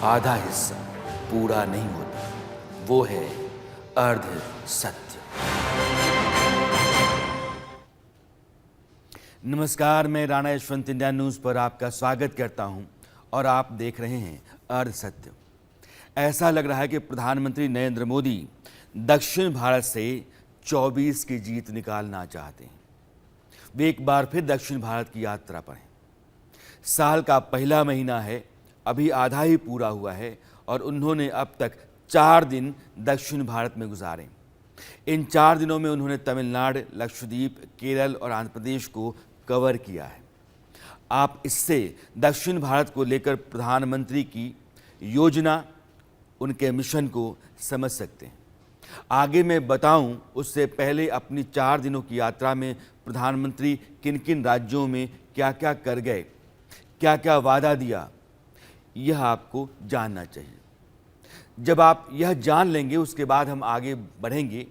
आधा हिस्सा पूरा नहीं होता, वो है अर्ध सत्य। नमस्कार, मैं राणा यशवंत इंडिया न्यूज़ पर आपका स्वागत करता हूं और आप देख रहे हैं अर्ध सत्य। ऐसा लग रहा है कि प्रधानमंत्री नरेंद्र मोदी दक्षिण भारत से 24 की जीत निकालना चाहते हैं। वे एक बार फिर दक्षिण भारत की यात्रा पर हैं। साल का पहला महीना है, अभी आधा ही पूरा हुआ है और उन्होंने अब तक 4 दिन दक्षिण भारत में गुजारे। इन 4 दिनों में उन्होंने तमिलनाडु, लक्षद्वीप, केरल और आंध्र प्रदेश को कवर किया है। आप इससे दक्षिण भारत को लेकर प्रधानमंत्री की योजना, उनके मिशन को समझ सकते हैं। आगे मैं बताऊं उससे पहले अपनी 4 दिनों की यात्रा में प्रधानमंत्री किन किन राज्यों में क्या क्या कर गए, क्या क्या वादा दिया, यह आपको जानना चाहिए। जब आप यह जान लेंगे उसके बाद हम आगे बढ़ेंगे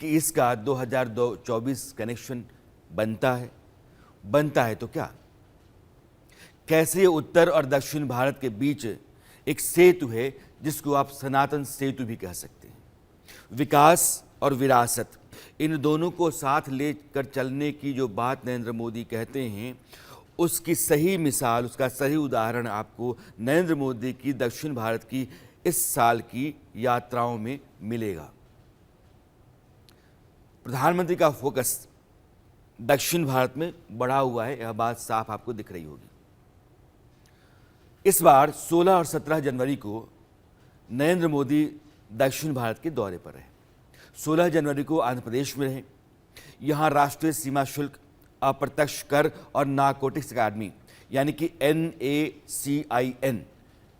कि इसका 2024 कनेक्शन बनता है तो क्या, कैसे उत्तर और दक्षिण भारत के बीच एक सेतु है जिसको आप सनातन सेतु भी कह सकते हैं। विकास और विरासत, इन दोनों को साथ लेकर चलने की जो बात नरेंद्र मोदी कहते हैं, उसकी सही मिसाल, उसका सही उदाहरण आपको नरेंद्र मोदी की दक्षिण भारत की इस साल की यात्राओं में मिलेगा। प्रधानमंत्री का फोकस दक्षिण भारत में बढ़ा हुआ है, यह बात साफ आपको दिख रही होगी। इस बार 16 और 17 जनवरी को नरेंद्र मोदी दक्षिण भारत के दौरे पर रहे। 16 जनवरी को आंध्र प्रदेश में रहे। यहाँ राष्ट्रीय सीमा शुल्क, अप्रत्यक्ष कर और नारकोटिक्स अकादमी यानी कि NACIN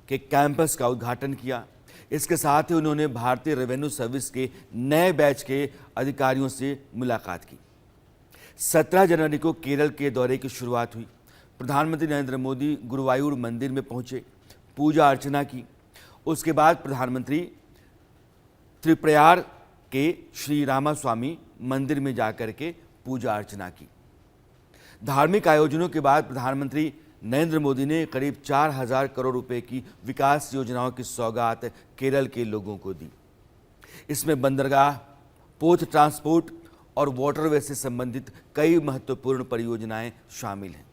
के कैंपस का उद्घाटन किया। इसके साथ ही उन्होंने भारतीय रेवेन्यू सर्विस के नए बैच के अधिकारियों से मुलाकात की। 17 जनवरी को केरल के दौरे की शुरुआत हुई। प्रधानमंत्री नरेंद्र मोदी गुरुवायूर मंदिर में पहुंचे, पूजा अर्चना की। उसके बाद प्रधानमंत्री त्रिप्रयार के श्री रामास्वामी मंदिर में जाकर के पूजा अर्चना की। धार्मिक आयोजनों के बाद प्रधानमंत्री नरेंद्र मोदी ने करीब 4,000 करोड़ रुपए की विकास योजनाओं की सौगात केरल के लोगों को दी। इसमें बंदरगाह, पोर्ट ट्रांसपोर्ट और वाटरवे से संबंधित कई महत्वपूर्ण परियोजनाएं शामिल हैं।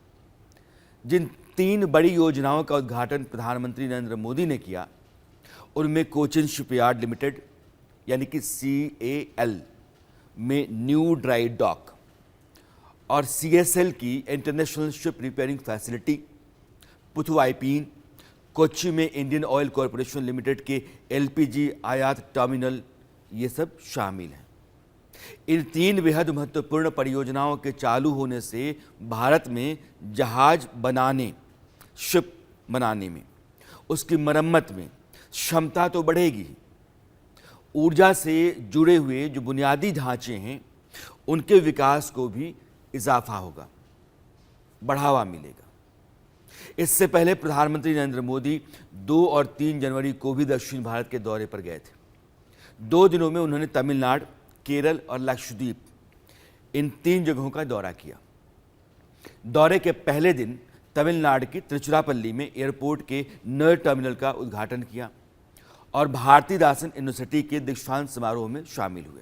जिन 3 बड़ी योजनाओं का उद्घाटन प्रधानमंत्री नरेंद्र मोदी ने किया, उनमें कोचिन शिपयार्ड लिमिटेड यानी कि CAL में न्यू ड्राई डॉक और CSL की international ship repairing facility, Puthuvype, Kochi में इंडियन ऑयल कॉरपोरेशन लिमिटेड के LPG आयात टर्मिनल, ये सब शामिल हैं। इन 3 बेहद महत्वपूर्ण परियोजनाओं के चालू होने से भारत में जहाज बनाने, शिप बनाने में, उसकी मरम्मत में क्षमता तो बढ़ेगी, ऊर्जा से जुड़े हुए जो बुनियादी ढांचे हैं उनके विकास को भी इजाफा होगा, बढ़ावा मिलेगा। इससे पहले प्रधानमंत्री नरेंद्र मोदी 2 और 3 जनवरी को भी दक्षिण भारत के दौरे पर गए थे। 2 दिनों में उन्होंने तमिलनाडु, केरल और लक्षद्वीप, इन 3 जगहों का दौरा किया। दौरे के पहले दिन तमिलनाडु की तिरुचिरापल्ली में एयरपोर्ट के नए टर्मिनल का उद्घाटन किया और भारतीदासन यूनिवर्सिटी के दीक्षांत समारोह में शामिल हुए।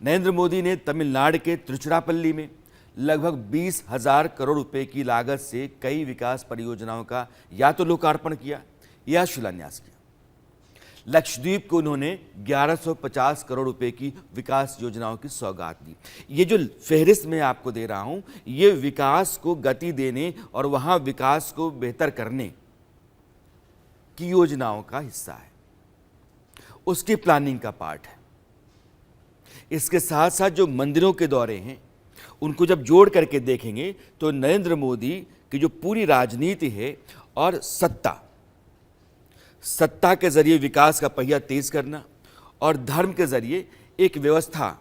नरेंद्र मोदी ने तमिलनाडु के तिरुचिरापल्ली में लगभग 20,000 करोड़ रुपए की लागत से कई विकास परियोजनाओं का या तो लोकार्पण किया या शिलान्यास किया। लक्षद्वीप को उन्होंने 1150 करोड़ रुपए की विकास योजनाओं की सौगात दी। ये जो फहरिस्त मैं आपको दे रहा हूं, ये विकास को गति देने और वहां विकास को बेहतर करने की योजनाओं का हिस्सा है, उसकी प्लानिंग का पार्ट है। इसके साथ साथ जो मंदिरों के दौरे हैं, उनको जब जोड़ करके देखेंगे तो नरेंद्र मोदी की जो पूरी राजनीति है और सत्ता के जरिए विकास का पहिया तेज करना और धर्म के जरिए एक व्यवस्था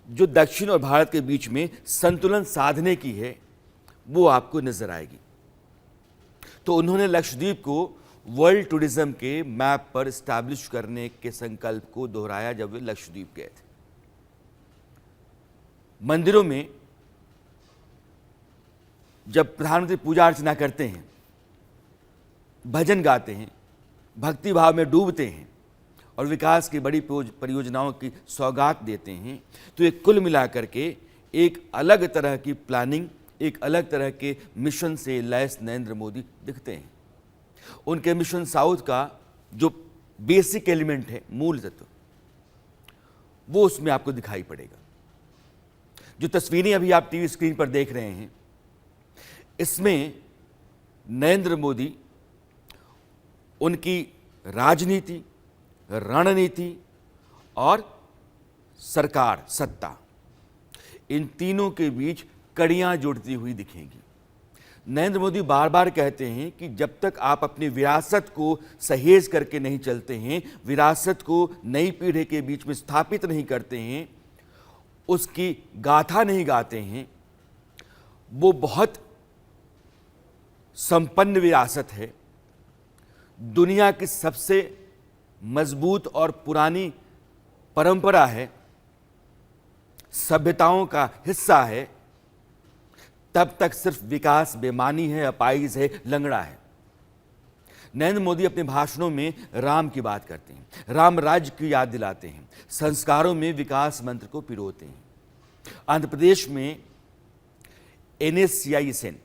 जो दक्षिण और भारत के बीच में संतुलन साधने की है, वो आपको नजर आएगी। तो उन्होंने लक्षद्वीप को वर्ल्ड टूरिज्म के मैप पर स्टैब्लिश करने के संकल्प को दोहराया जब वे लक्षद्वीप गए थे। मंदिरों में जब प्रधानमंत्री पूजा अर्चना करते हैं, भजन गाते हैं, भक्ति भाव में डूबते हैं और विकास की बड़ी परियोजनाओं की सौगात देते हैं, तो ये कुल मिलाकर के एक अलग तरह की प्लानिंग, एक अलग तरह के मिशन से लैस नरेंद्र मोदी दिखते हैं। उनके मिशन साउथ का जो बेसिक एलिमेंट है, मूल तत्व, वो उसमें आपको दिखाई पड़ेगा। जो तस्वीरें अभी आप टीवी स्क्रीन पर देख रहे हैं, इसमें नरेंद्र मोदी उनकी राजनीति, रणनीति और सरकार, सत्ता, इन तीनों के बीच कड़ियां जुड़ती हुई दिखेंगी। नरेंद्र मोदी बार बार कहते हैं कि जब तक आप अपनी विरासत को सहेज करके नहीं चलते हैं, विरासत को नई पीढ़ी के बीच में स्थापित नहीं करते हैं, उसकी गाथा नहीं गाते हैं, वो बहुत संपन्न विरासत है, दुनिया की सबसे मजबूत और पुरानी परंपरा है, सभ्यताओं का हिस्सा है, तब तक सिर्फ विकास बेमानी है, अपाइज है, लंगड़ा है। नरेंद्र मोदी अपने भाषणों में राम की बात करते हैं, राम राज्य की याद दिलाते हैं, संस्कारों में विकास मंत्र को पिरोते हैं। आंध्र प्रदेश में NSCI सेन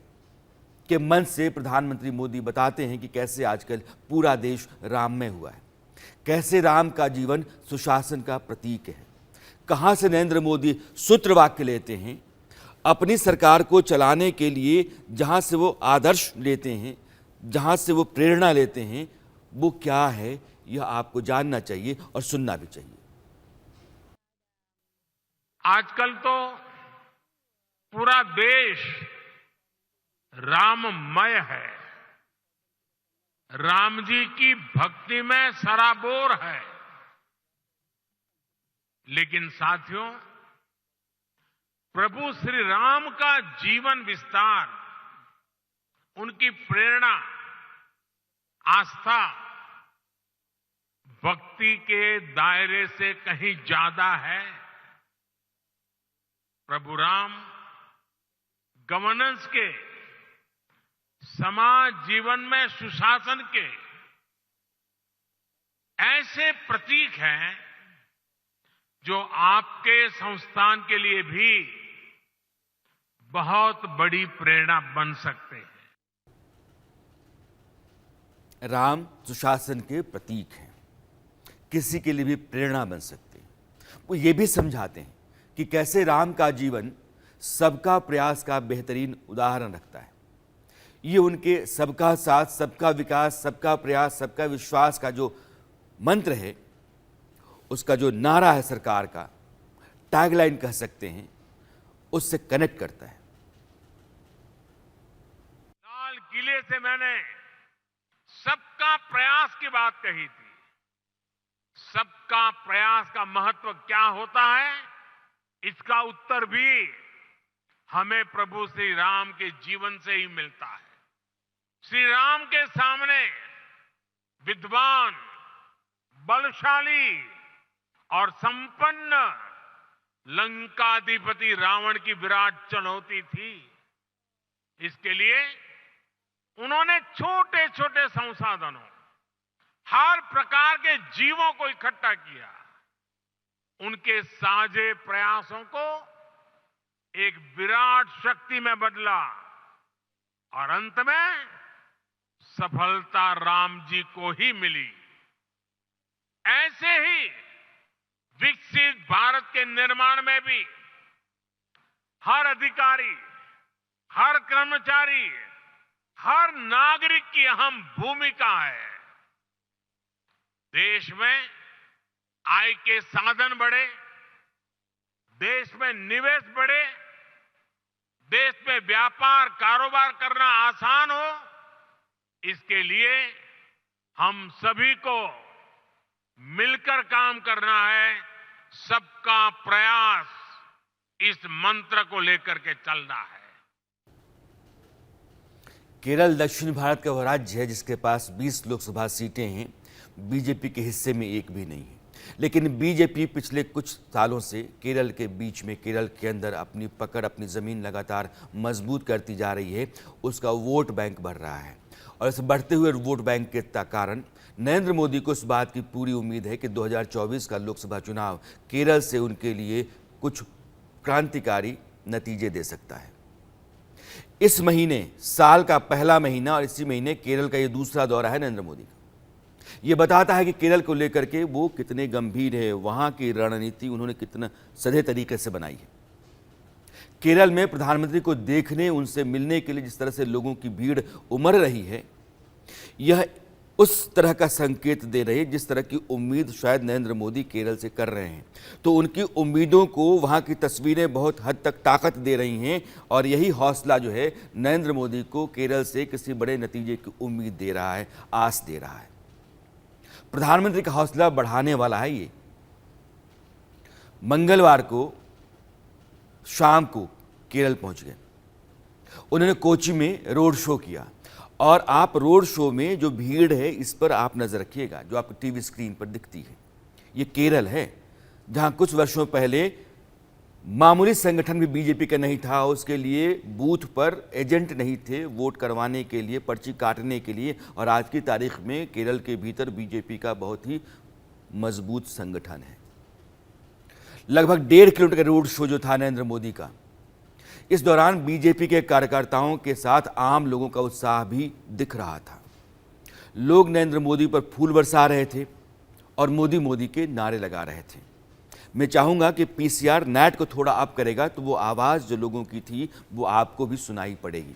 के मंच से प्रधानमंत्री मोदी बताते हैं कि कैसे आजकल पूरा देश राममय हुआ है, कैसे राम का जीवन सुशासन का प्रतीक है। कहां से नरेंद्र मोदी सूत्र वाक्य लेते हैं अपनी सरकार को चलाने के लिए, जहां से वो आदर्श लेते हैं, जहां से वो प्रेरणा लेते हैं, वो क्या है, यह आपको जानना चाहिए और सुनना भी चाहिए। आजकल तो पूरा देश राममय है, राम जी की भक्ति में सराबोर है। लेकिन साथियों, प्रभु श्री राम का जीवन विस्तार, उनकी प्रेरणा, आस्था भक्ति के दायरे से कहीं ज्यादा है। प्रभु राम गवर्नेंस के, समाज जीवन में सुशासन के ऐसे प्रतीक हैं जो आपके संस्थान के लिए भी बहुत बड़ी प्रेरणा बन सकते हैं। राम सुशासन के प्रतीक हैं, किसी के लिए भी प्रेरणा बन सकते हैं। वो ये भी समझाते हैं कि कैसे राम का जीवन सबका प्रयास का बेहतरीन उदाहरण रखता है। ये उनके सबका साथ, सबका विकास, सबका प्रयास, सबका विश्वास का जो मंत्र है, उसका जो नारा है सरकार का, टैगलाइन कह सकते हैं, उससे कनेक्ट करता है। लाल किले से मैंने सबका प्रयास की बात कही थी। सबका प्रयास का महत्व क्या होता है, इसका उत्तर भी हमें प्रभु श्री राम के जीवन से ही मिलता है। श्री राम के सामने विद्वान, बलशाली और संपन्न लंकाधिपति रावण की विराट चुनौती थी। इसके लिए उन्होंने छोटे छोटे संसाधनों, हर प्रकार के जीवों को इकट्ठा किया। उनके साझे प्रयासों को एक विराट शक्ति में बदला और अंत में सफलता राम जी को ही मिली। ऐसे ही विकसित भारत के निर्माण में भी हर अधिकारी, हर कर्मचारी, हर नागरिक की अहम भूमिका है। देश में आय के साधन बढ़े, देश में निवेश बढ़े, देश में व्यापार कारोबार करना आसान हो, इसके लिए हम सभी को मिलकर काम करना है। सबका प्रयास, इस मंत्र को लेकर के चलना है। केरल दक्षिण भारत का वह राज्य है जिसके पास 20 लोकसभा सीटें हैं, बीजेपी के हिस्से में एक भी नहीं है। लेकिन बीजेपी पिछले कुछ सालों से केरल के बीच में, केरल के अंदर अपनी पकड़, अपनी ज़मीन लगातार मजबूत करती जा रही है। उसका वोट बैंक बढ़ रहा है और इस बढ़ते हुए वोट बैंक के कारण नरेंद्र मोदी को इस बात की पूरी उम्मीद है कि 2024 का लोकसभा चुनाव केरल से उनके लिए कुछ क्रांतिकारी नतीजे दे सकता है। इस महीने साल का पहला महीना और इसी महीने केरल का ये दूसरा दौरा है नरेंद्र मोदी का। ये बताता है कि केरल को लेकर के वो कितने गंभीर है, वहां की रणनीति उन्होंने कितना सधे तरीके से बनाई है। केरल में प्रधानमंत्री को देखने, उनसे मिलने के लिए जिस तरह से लोगों की भीड़ उमड़ रही है, यह उस तरह का संकेत दे रही है जिस तरह की उम्मीद शायद नरेंद्र मोदी केरल से कर रहे हैं। तो उनकी उम्मीदों को वहां की तस्वीरें बहुत हद तक ताकत दे रही हैं और यही हौसला जो है नरेंद्र मोदी को केरल से किसी बड़े नतीजे की उम्मीद दे रहा है, आस दे रहा है। प्रधानमंत्री का हौसला बढ़ाने वाला है ये। मंगलवार को शाम को केरल पहुंच गए। उन्होंने कोची में रोड शो किया और आप रोड शो में जो भीड़ है इस पर आप नजर रखिएगा, जो आपको टीवी स्क्रीन पर दिखती है। ये केरल है जहां कुछ वर्षों पहले मामूली संगठन भी बीजेपी का नहीं था, उसके लिए बूथ पर एजेंट नहीं थे वोट करवाने के लिए, पर्ची काटने के लिए, और आज की तारीख में केरल के भीतर बीजेपी का बहुत ही मजबूत संगठन है। लगभग 1.5 किलोमीटर का रोड शो जो था नरेंद्र मोदी का, इस दौरान बीजेपी के कार्यकर्ताओं के साथ आम लोगों का उत्साह भी दिख रहा था। लोग नरेंद्र मोदी पर फूल बरसा रहे थे और मोदी मोदी के नारे लगा रहे थे। मैं चाहूंगा कि पीसीआर नेट को थोड़ा अप करेगा तो वो आवाज़ जो लोगों की थी वो आपको भी सुनाई पड़ेगी।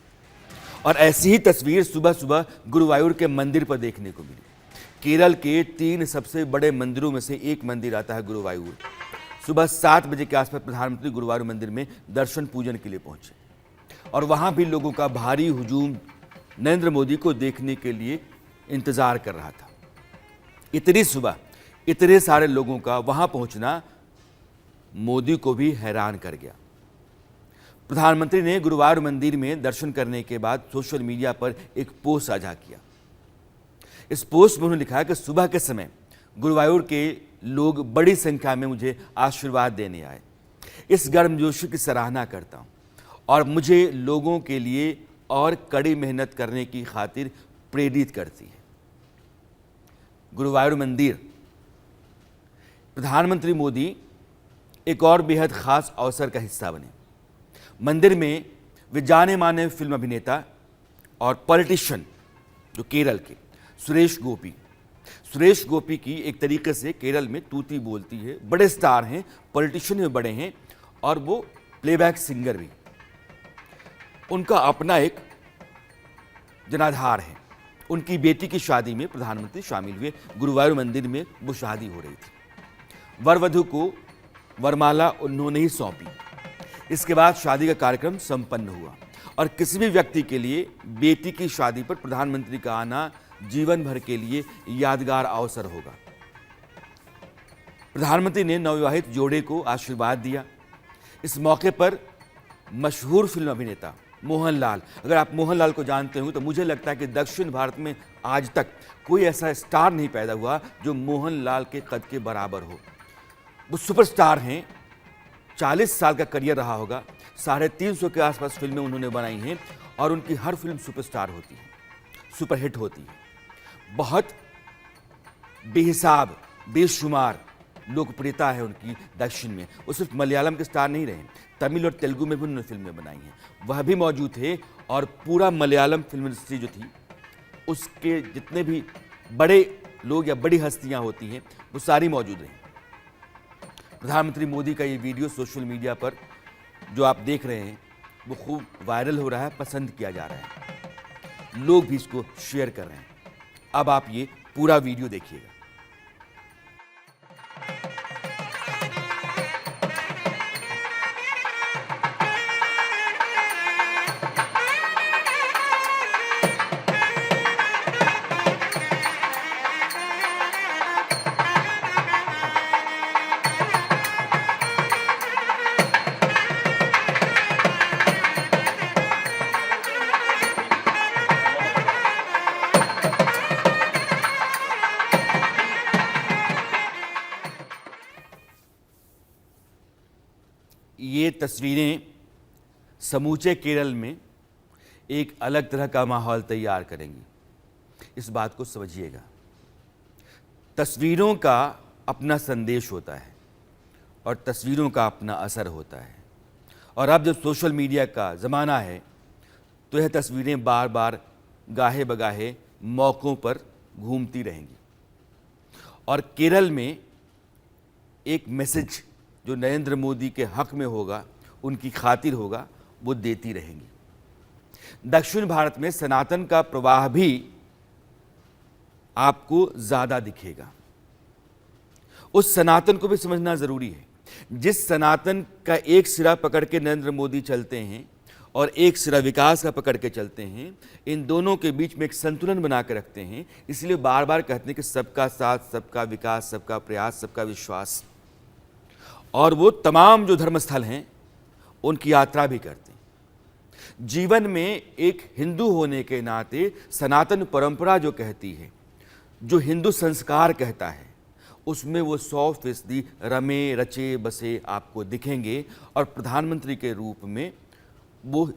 और ऐसी ही तस्वीर सुबह सुबह गुरुवायूर के मंदिर पर देखने को मिली। केरल के 3 सबसे बड़े मंदिरों में से एक मंदिर आता है गुरुवायूर। सुबह 7 बजे के आसपास प्रधानमंत्री गुरुवायूर मंदिर में दर्शन पूजन के लिए पहुंचे और वहां भी लोगों का भारी हुजूम नरेंद्र मोदी को देखने के लिए इंतजार कर रहा था। इतनी सुबह इतने सारे लोगों का वहां पहुंचना मोदी को भी हैरान कर गया। प्रधानमंत्री ने गुरुवायूर मंदिर में दर्शन करने के बाद सोशल मीडिया पर एक पोस्ट साझा किया। इस पोस्ट में उन्होंने लिखा कि सुबह के समय गुरुवायूर के लोग बड़ी संख्या में मुझे आशीर्वाद देने आए। इस गर्मजोशी की सराहना करता हूं और मुझे लोगों के लिए और कड़ी मेहनत करने की खातिर प्रेरित करती है। गुरुवायूर मंदिर प्रधानमंत्री मोदी एक और बेहद खास अवसर का हिस्सा बने। मंदिर में वे जाने माने फिल्म अभिनेता और पॉलिटिशियन जो केरल के सुरेश गोपी की एक तरीके से केरल में तूती बोलती है, बड़े स्टार हैं, पॉलिटिशियन में बड़े हैं और वो प्लेबैक सिंगर भी। उनका अपना एक जनाधार है। उनकी बेटी की शादी में प्रधानमंत्री शामिल हुए। गुरुवायूर मंदिर में वो शादी हो रही थी। वर वधू को वरमाला उन्होंने ही सौंपी। इसके बाद शादी का कार्यक्रम संपन्न हुआ और किसी भी व्यक्ति के लिए बेटी की शादी पर प्रधानमंत्री का आना जीवन भर के लिए यादगार अवसर होगा। प्रधानमंत्री ने नवविवाहित जोड़े को आशीर्वाद दिया। इस मौके पर मशहूर फिल्म अभिनेता मोहनलाल, अगर आप मोहनलाल को जानते हो तो मुझे लगता है कि दक्षिण भारत में आज तक कोई ऐसा स्टार नहीं पैदा हुआ जो मोहनलाल के कद के बराबर हो। वो सुपरस्टार हैं। 40 साल का करियर रहा होगा। 350 के आसपास फिल्में उन्होंने बनाई हैं और उनकी हर फिल्म सुपरस्टार होती है, सुपरहिट होती है। बहुत बेहिसाब बेशुमार लोकप्रियता है उनकी दक्षिण में। वो सिर्फ मलयालम के स्टार नहीं रहे, तमिल और तेलुगु में भी उन्होंने फिल्में बनाई हैं, वह भी मौजूद थे। और पूरा मलयालम फिल्म इंडस्ट्री जो थी उसके जितने भी बड़े लोग या बड़ी हस्तियां होती हैं वो सारी मौजूद रहीं। प्रधानमंत्री मोदी का ये वीडियो सोशल मीडिया पर जो आप देख रहे हैं वो खूब वायरल हो रहा है, पसंद किया जा रहा है, लोग भी इसको शेयर कर रहे हैं। अब आप ये पूरा वीडियो देखिएगा। ये तस्वीरें समूचे केरल में एक अलग तरह का माहौल तैयार करेंगी। इस बात को समझिएगा। तस्वीरों का अपना संदेश होता है और तस्वीरों का अपना असर होता है। और अब जब सोशल मीडिया का ज़माना है तो यह तस्वीरें बार बार गाहे बगाहे मौक़ों पर घूमती रहेंगी। और केरल में एक मैसेज जो नरेंद्र मोदी के हक में होगा, उनकी खातिर होगा, वो देती रहेंगी। दक्षिण भारत में सनातन का प्रवाह भी आपको ज़्यादा दिखेगा। उस सनातन को भी समझना ज़रूरी है। जिस सनातन का एक सिरा पकड़ के नरेंद्र मोदी चलते हैं और एक सिरा विकास का पकड़ के चलते हैं, इन दोनों के बीच में एक संतुलन बना के रखते हैं। इसलिए बार बार कहते हैं कि सबका साथ, सबका विकास, सबका प्रयास, सबका विश्वास। और वो तमाम जो धर्मस्थल हैं उनकी यात्रा भी करते हैं। जीवन में एक हिंदू होने के नाते सनातन परंपरा जो कहती है, जो हिंदू संस्कार कहता है, उसमें वो 100% रमे रचे बसे आपको दिखेंगे। और प्रधानमंत्री के रूप में वो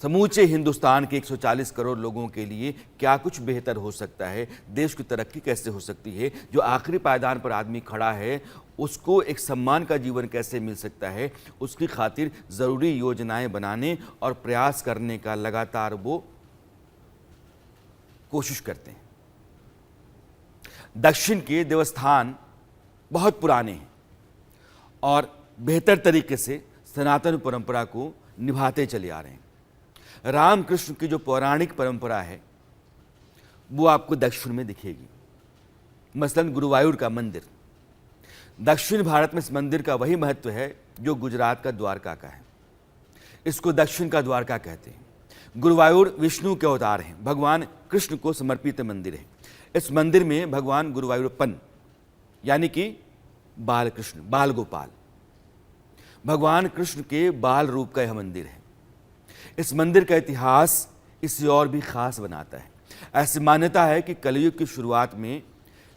समूचे हिंदुस्तान के 140 करोड़ लोगों के लिए क्या कुछ बेहतर हो सकता है, देश की तरक्की कैसे हो सकती है, जो आखिरी पायदान पर आदमी खड़ा है उसको एक सम्मान का जीवन कैसे मिल सकता है, उसकी खातिर ज़रूरी योजनाएं बनाने और प्रयास करने का लगातार वो कोशिश करते हैं। दक्षिण के देवस्थान बहुत पुराने हैं और बेहतर तरीके से सनातन परंपरा को निभाते चले आ रहे हैं। रामकृष्ण की जो पौराणिक परंपरा है वो आपको दक्षिण में दिखेगी। मसलन गुरुवायूर का मंदिर, दक्षिण भारत में इस मंदिर का वही महत्व है जो गुजरात का द्वारका का है। इसको दक्षिण का द्वारका कहते हैं। गुरुवायूर विष्णु के अवतार हैं, भगवान कृष्ण को समर्पित मंदिर है। इस मंदिर में भगवान गुरुवायूरप्पन यानी कि बाल कृष्ण, बाल गोपाल, भगवान कृष्ण के बाल रूप का यह मंदिर है। इस मंदिर का इतिहास इसे और भी खास बनाता है। ऐसी मान्यता है कि कलयुग की शुरुआत में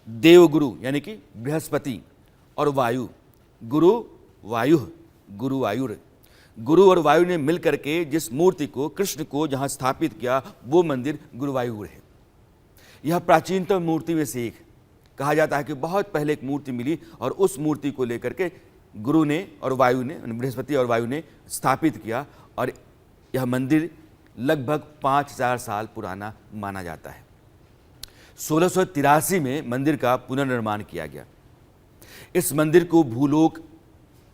देवगुरु यानी कि बृहस्पति और वायु, गुरु और वायु ने मिलकर के जिस मूर्ति को, कृष्ण को जहां स्थापित किया, वो मंदिर गुरुवायूर है। यह प्राचीनतम मूर्ति में से एक। कहा जाता है कि बहुत पहले एक मूर्ति मिली और उस मूर्ति को लेकर के गुरु ने और वायु ने, बृहस्पति और वायु ने स्थापित किया। और यह मंदिर लगभग 5000 साल पुराना माना जाता है। 1683 में मंदिर का पुनर्निर्माण किया गया। इस मंदिर को भूलोक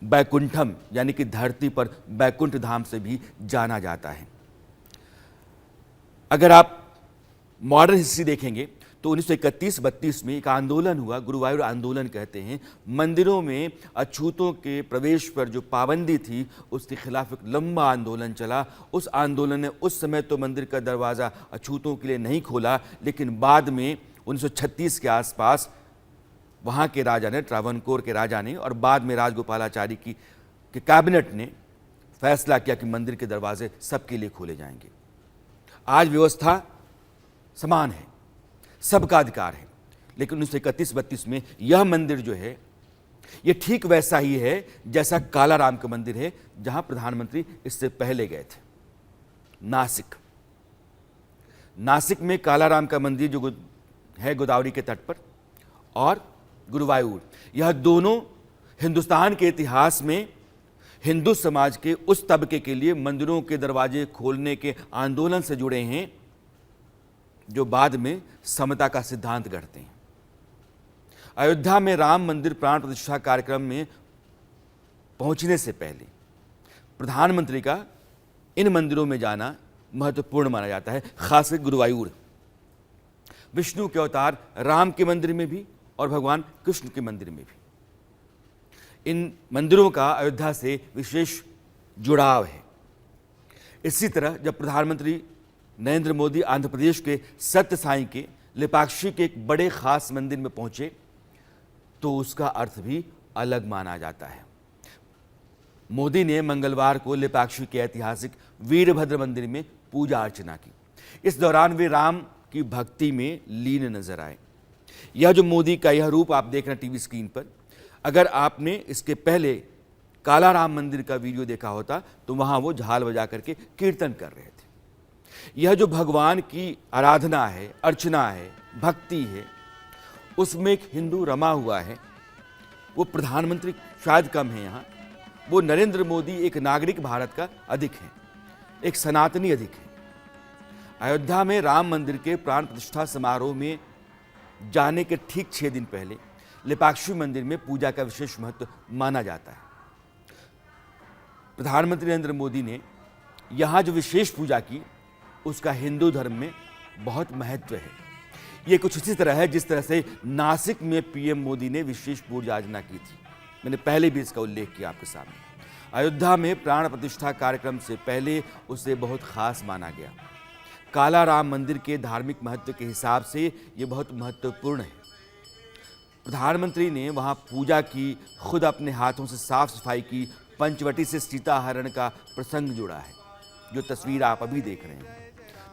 बैकुंठम यानी कि धरती पर बैकुंठ धाम से भी जाना जाता है। अगर आप मॉडर्न हिस्ट्री देखेंगे तो 1931-32 में एक आंदोलन हुआ, गुरुवायूर आंदोलन कहते हैं। मंदिरों में अछूतों के प्रवेश पर जो पाबंदी थी उसके खिलाफ एक लंबा आंदोलन चला। उस आंदोलन ने उस समय तो मंदिर का दरवाज़ा अछूतों के लिए नहीं खोला, लेकिन बाद में 1936 के आसपास वहाँ के राजा ने, ट्रावनकोर के राजा ने और बाद में राजगोपालाचारी की कैबिनेट ने फैसला किया कि मंदिर के दरवाजे सबके लिए खोले जाएंगे। आज व्यवस्था समान है, सबका अधिकार है, लेकिन 1931-32 में यह मंदिर जो है ये ठीक वैसा ही है जैसा कालाराम का मंदिर है जहां प्रधानमंत्री इससे पहले गए थे। नासिक में कालाराम का मंदिर जो है गोदावरी के तट पर, और गुरुवायूर, यह दोनों हिंदुस्तान के इतिहास में हिंदू समाज के उस तबके के लिए मंदिरों के दरवाजे खोलने के आंदोलन से जुड़े हैं जो बाद में समता का सिद्धांत गढ़ते हैं। अयोध्या में राम मंदिर प्राण प्रतिष्ठा कार्यक्रम में पहुंचने से पहले प्रधानमंत्री का इन मंदिरों में जाना महत्वपूर्ण माना जाता है। खासकर गुरुवायूर, विष्णु के अवतार राम के मंदिर में भी और भगवान कृष्ण के मंदिर में भी। इन मंदिरों का अयोध्या से विशेष जुड़ाव है। इसी तरह जब प्रधानमंत्री नरेंद्र मोदी आंध्र प्रदेश के सत्य साई के लेपाक्षी के एक बड़े खास मंदिर में पहुंचे तो उसका अर्थ भी अलग माना जाता है। मोदी ने मंगलवार को लेपाक्षी के ऐतिहासिक वीरभद्र मंदिर में पूजा अर्चना की। इस दौरान वे राम की भक्ति में लीन नजर आए। यह जो मोदी का यह रूप आप देख रहे हैं टीवी स्क्रीन पर, अगर आपने इसके पहले कालाराम मंदिर का वीडियो देखा होता तो वहां वो झाल बजा करके कीर्तन कर रहे थे। यह जो भगवान की आराधना है, अर्चना है, भक्ति है, उसमें एक हिंदू रमा हुआ है। वो प्रधानमंत्री शायद कम है यहाँ, वो नरेंद्र मोदी एक नागरिक भारत का अधिक है, एक सनातनी अधिक है। अयोध्या में राम मंदिर के प्राण प्रतिष्ठा समारोह में जाने के ठीक 6 दिन पहले लेपाक्षी मंदिर में पूजा का विशेष महत्व माना जाता है। प्रधानमंत्री नरेंद्र मोदी ने यहाँ जो विशेष पूजा की, उसका हिंदू धर्म में बहुत महत्व है। ये कुछ इसी तरह है जिस तरह से नासिक में पीएम मोदी ने विशेष पूजा अर्चना की थी। मैंने पहले भी इसका उल्लेख किया आपके सामने। अयोध्या में प्राण प्रतिष्ठा कार्यक्रम से पहले उसे बहुत खास माना गया। काला राम मंदिर के धार्मिक महत्व के हिसाब से ये बहुत महत्वपूर्ण है। प्रधानमंत्री ने वहाँ पूजा की, खुद अपने हाथों से साफ सफाई की, पंचवटी से सीता हरण का प्रसंग जुड़ा है, जो तस्वीर आप अभी देख रहे हैं।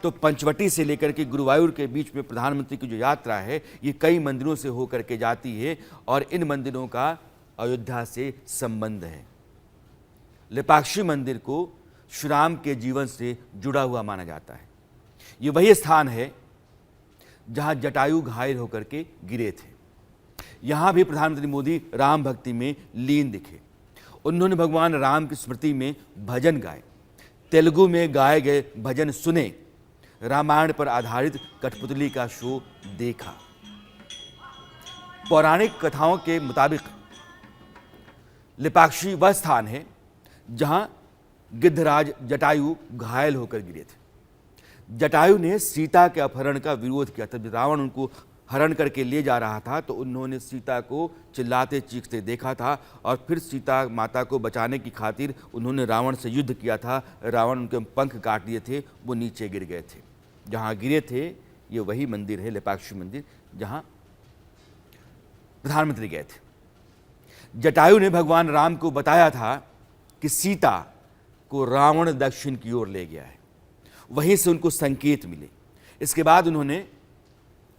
तो पंचवटी से लेकर के गुरुवायूर के बीच में प्रधानमंत्री की जो यात्रा है, ये कई मंदिरों से होकर के जाती है और इन मंदिरों का अयोध्या से संबंध है। लेपाक्षी मंदिर को श्री राम के जीवन से जुड़ा हुआ माना जाता है। ये वही स्थान है जहां जटायु घायल होकर के गिरे थे। यहां भी प्रधानमंत्री मोदी राम भक्ति में लीन दिखे। उन्होंने भगवान राम की स्मृति में भजन गाए, तेलुगु में गाए गए भजन सुने, रामायण पर आधारित कठपुतली का शो देखा। पौराणिक कथाओं के मुताबिक लेपाक्षी वह स्थान है जहां गिद्धराज जटायु घायल होकर गिरे थे। जटायु ने सीता के अपहरण का विरोध किया था। जब रावण उनको हरण करके ले जा रहा था तो उन्होंने सीता को चिल्लाते चीखते देखा था और फिर सीता माता को बचाने की खातिर उन्होंने रावण से युद्ध किया था। रावण उनके पंख काट दिए थे, वो नीचे गिर गए थे। जहाँ गिरे थे ये वही मंदिर है, लेपाक्षी मंदिर, जहाँ प्रधानमंत्री गए थे। जटायु ने भगवान राम को बताया था कि सीता को रावण दक्षिण की ओर ले गया है, वहीं से उनको संकेत मिले। इसके बाद उन्होंने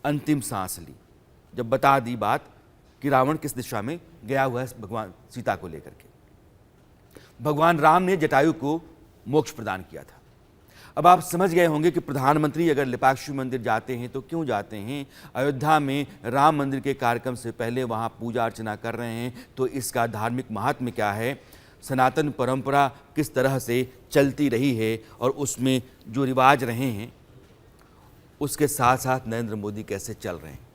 अंतिम सांस ली जब बता दी बात कि रावण किस दिशा में गया हुआ है भगवान सीता को लेकर के। भगवान राम ने जटायु को मोक्ष प्रदान किया था। अब आप समझ गए होंगे कि प्रधानमंत्री अगर लेपाक्षी मंदिर जाते हैं तो क्यों जाते हैं। अयोध्या में राम मंदिर के कार्यक्रम से पहले वहाँ पूजा अर्चना कर रहे हैं, तो इसका धार्मिक महात्म्य क्या है, सनातन परंपरा किस तरह से चलती रही है और उसमें जो रिवाज रहे हैं उसके साथ साथ नरेंद्र मोदी कैसे चल रहे हैं।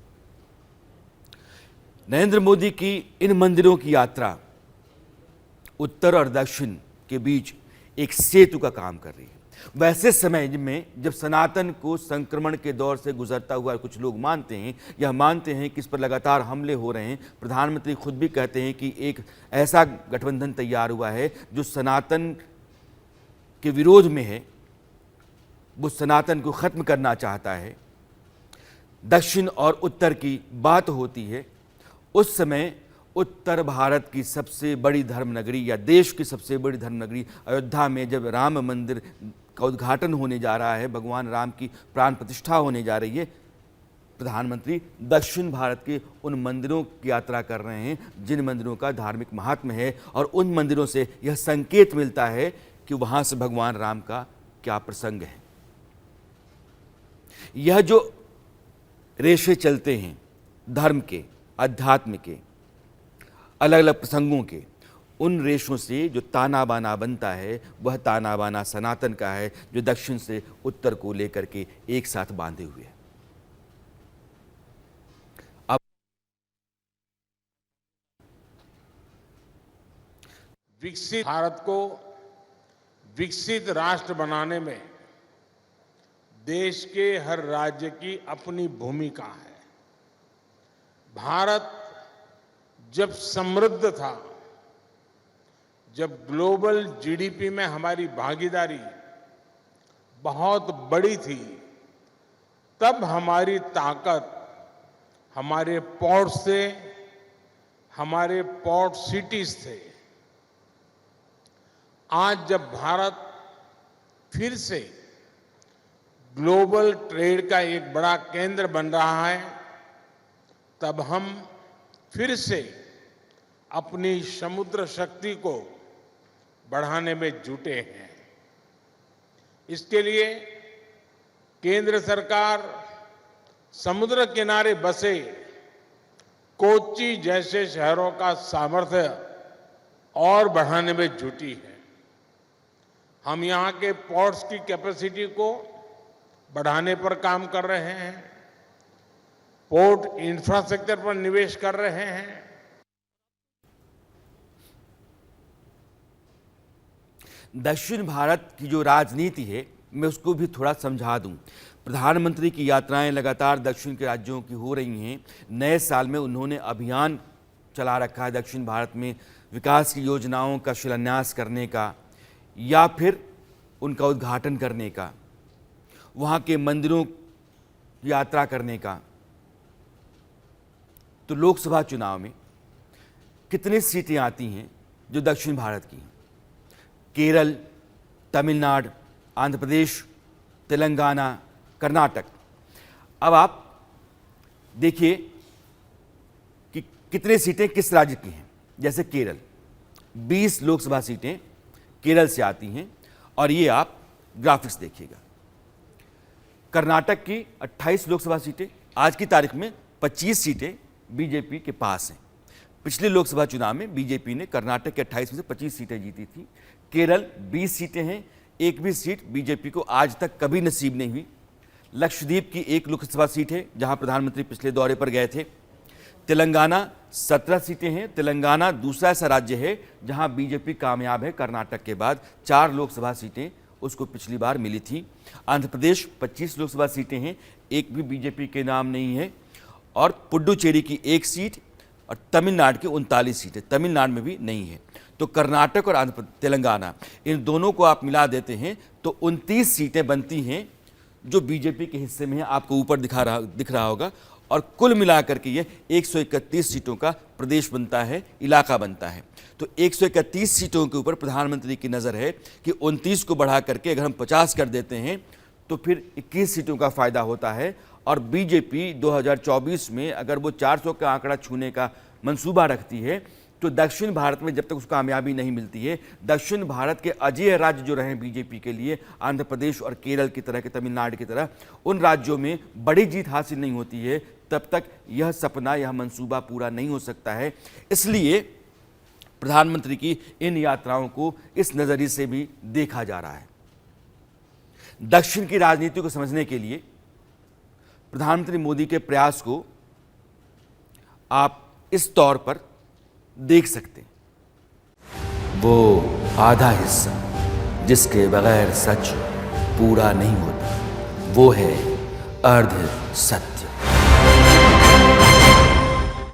नरेंद्र मोदी की इन मंदिरों की यात्रा उत्तर और दक्षिण के बीच एक सेतु का काम कर रही है। वैसे समय में जब सनातन को संक्रमण के दौर से गुजरता हुआ कुछ लोग मानते हैं या मानते हैं कि इस पर लगातार हमले हो रहे हैं, प्रधानमंत्री खुद भी कहते हैं कि एक ऐसा गठबंधन तैयार हुआ है जो सनातन के विरोध में है, वो सनातन को खत्म करना चाहता है। दक्षिण और उत्तर की बात होती है। उस समय उत्तर भारत की सबसे बड़ी धर्मनगरी या देश की सबसे बड़ी धर्मनगरी अयोध्या में जब राम मंदिर का उद्घाटन होने जा रहा है, भगवान राम की प्राण प्रतिष्ठा होने जा रही है, प्रधानमंत्री दक्षिण भारत के उन मंदिरों की यात्रा कर रहे हैं जिन मंदिरों का धार्मिक महात्म्य है और उन मंदिरों से यह संकेत मिलता है कि वहां से भगवान राम का क्या प्रसंग है। यह जो रेशे चलते हैं धर्म के, अध्यात्म के, अलग अलग प्रसंगों के, उन रेशों से जो ताना बाना बनता है वह ताना बाना सनातन का है, जो दक्षिण से उत्तर को लेकर के एक साथ बांधे हुए है। अब विकसित भारत को विकसित राष्ट्र बनाने में देश के हर राज्य की अपनी भूमिका है। भारत जब समृद्ध था, जब ग्लोबल जीडीपी में हमारी भागीदारी बहुत बड़ी थी, तब हमारी ताकत हमारे पोर्ट से, हमारे पोर्ट सिटीज थे। आज जब भारत फिर से ग्लोबल ट्रेड का एक बड़ा केंद्र बन रहा है, तब हम फिर से अपनी समुद्र शक्ति को बढ़ाने में जुटे हैं। इसके लिए केंद्र सरकार समुद्र किनारे बसे कोच्चि जैसे शहरों का सामर्थ्य और बढ़ाने में जुटी है। हम यहां के पोर्ट्स की कैपेसिटी को बढ़ाने पर काम कर रहे हैं, पोर्ट इंफ्रास्ट्रक्चर पर निवेश कर रहे हैं। दक्षिण भारत की जो राजनीति है, मैं उसको भी थोड़ा समझा दूं। प्रधानमंत्री की यात्राएं लगातार दक्षिण के राज्यों की हो रही हैं। नए साल में उन्होंने अभियान चला रखा है दक्षिण भारत में विकास की योजनाओं का शिलान्यास करने का या फिर उनका उद्घाटन करने का, वहाँ के मंदिरों की यात्रा करने का। तो लोकसभा चुनाव में कितनी सीटें आती हैं जो दक्षिण भारत की हैं? केरल, तमिलनाडु, आंध्र प्रदेश, तेलंगाना, कर्नाटक। अब आप देखिए कि कितने सीटें किस राज्य की हैं। जैसे केरल, 20 लोकसभा सीटें केरल से आती हैं और ये आप ग्राफिक्स देखिएगा। कर्नाटक की 28 लोकसभा सीटें, आज की तारीख में 25 सीटें बीजेपी के पास हैं। पिछले लोकसभा चुनाव में बीजेपी ने कर्नाटक के 28 में से 25 सीटें जीती थी। केरल 20 सीटें हैं, एक भी सीट बीजेपी को आज तक कभी नसीब नहीं हुई। लक्षद्वीप की 1 लोकसभा सीट है जहां प्रधानमंत्री पिछले दौरे पर गए थे। तेलंगाना 17 सीटें हैं। तेलंगाना दूसरा ऐसा राज्य है जहां बीजेपी कामयाब है। कर्नाटक के बाद 4 लोकसभा सीटें उसको पिछली बार मिली थी। आंध्र प्रदेश 25 लोकसभा सीटें हैं, एक भी बीजेपी के नाम नहीं है। और पुडुचेरी की 1 सीट और तमिलनाडु की 39 सीटें तमिलनाडु में भी नहीं है। तो कर्नाटक और तेलंगाना, इन दोनों को आप मिला देते हैं तो 29 सीटें बनती हैं जो बीजेपी के हिस्से में है। आपको ऊपर दिख रहा होगा। और कुल मिलाकर के ये 131 सीटों का प्रदेश बनता है, इलाका बनता है। तो 131 सीटों के ऊपर प्रधानमंत्री की नज़र है कि 29 को बढ़ा करके अगर हम 50 कर देते हैं तो फिर 21 सीटों का फायदा होता है। और बीजेपी 2024 में अगर वो 400 का आंकड़ा छूने का मंसूबा रखती है तो दक्षिण भारत में जब तक उसको कामयाबी नहीं मिलती है, दक्षिण भारत के अजेय राज्य जो रहे बीजेपी के लिए, आंध्र प्रदेश और केरल की तरह के, तमिलनाडु की तरह, उन राज्यों में बड़ी जीत हासिल नहीं होती है, तब तक यह सपना, यह मंसूबा पूरा नहीं हो सकता है। इसलिए प्रधानमंत्री की इन यात्राओं को इस नज़रिए से भी देखा जा रहा है। दक्षिण की राजनीति को समझने के लिए प्रधानमंत्री मोदी के प्रयास को आप इस तौर पर देख सकते हैं। वो आधा हिस्सा जिसके बगैर सच पूरा नहीं होता, वो है अर्ध सत्य।